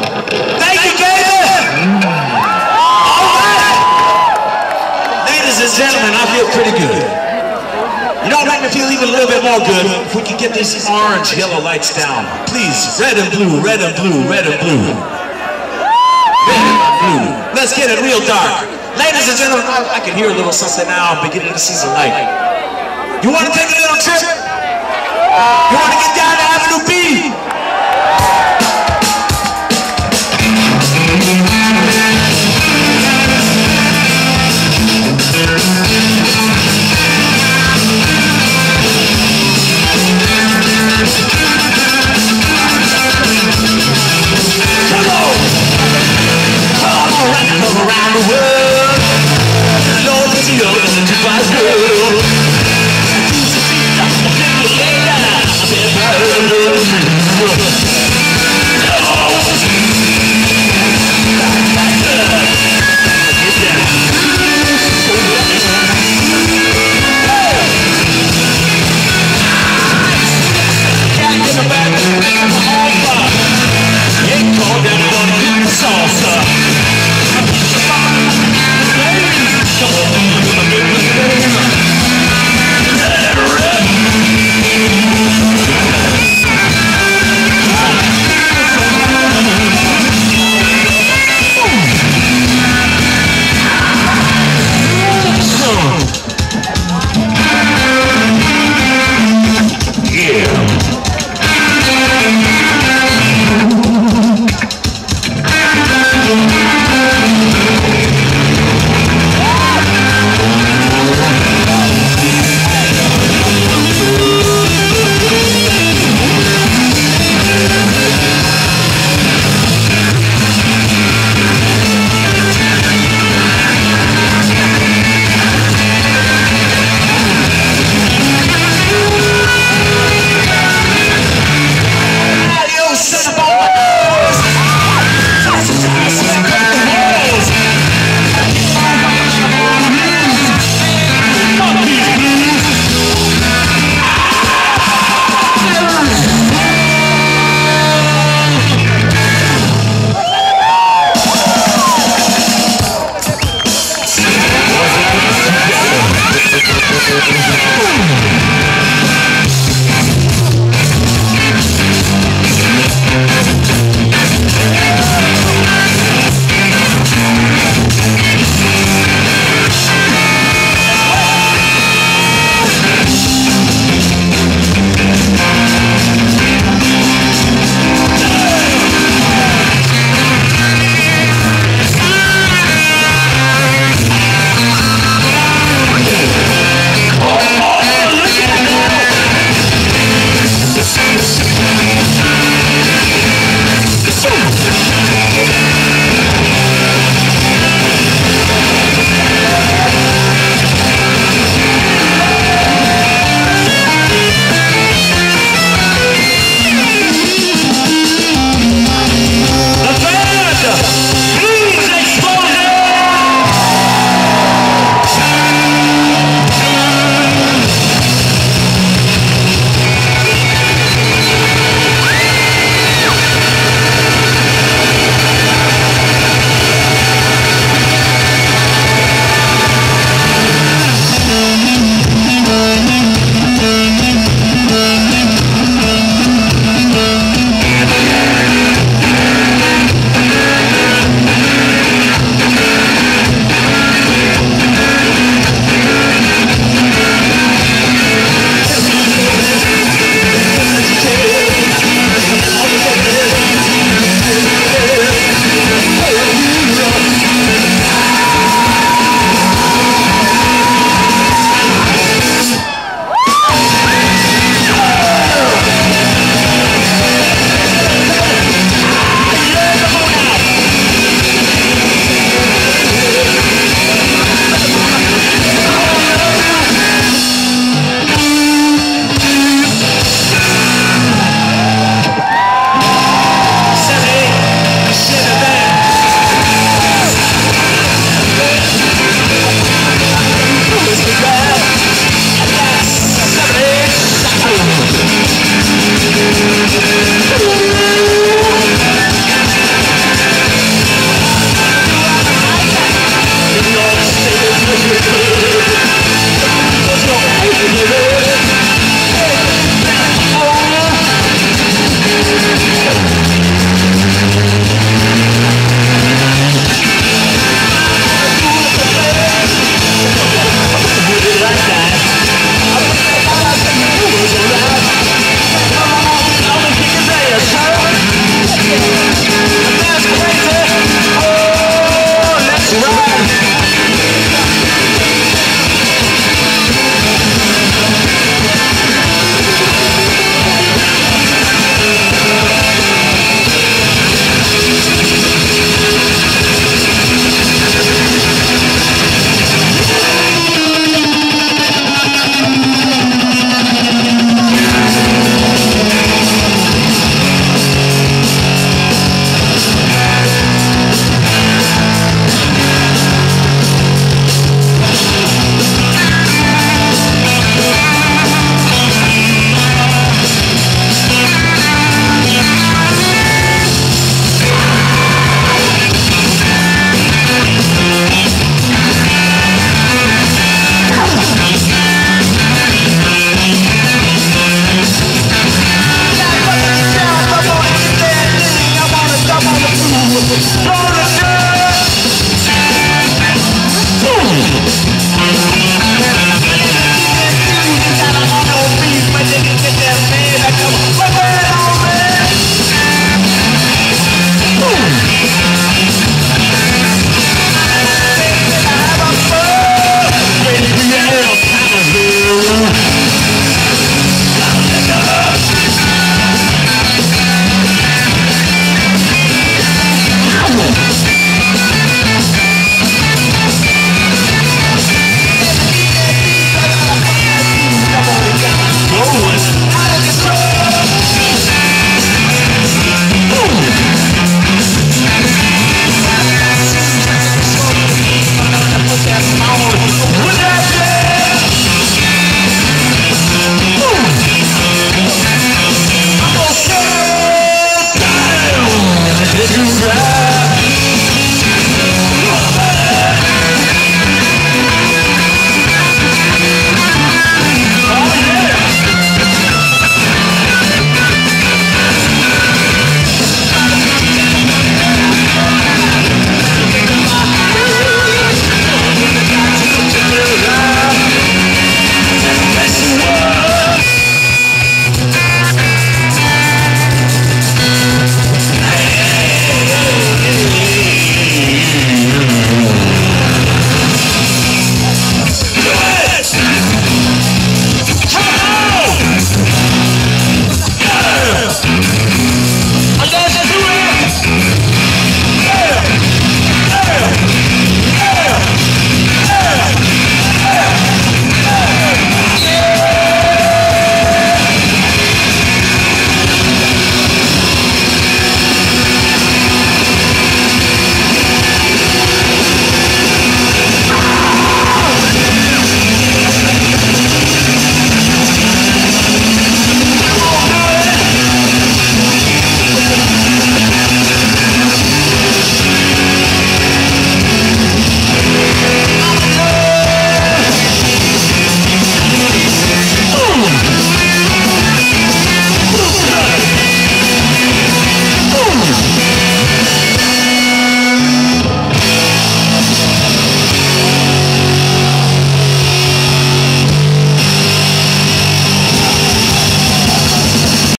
Thank you, Gator. All right. Ladies and gentlemen, I feel pretty good. You know, it'll make me feel even a little bit more good if we can get these orange, yellow lights down. Please, red and blue, red and blue, red and blue. Red and blue. Let's get it real dark. Ladies and gentlemen, I can hear a little something now. I'm beginning to see some light. You want to take a little trip? You want to get down to Avenue B? Around the world, Lord, it's you and the two-wise girl. I've been to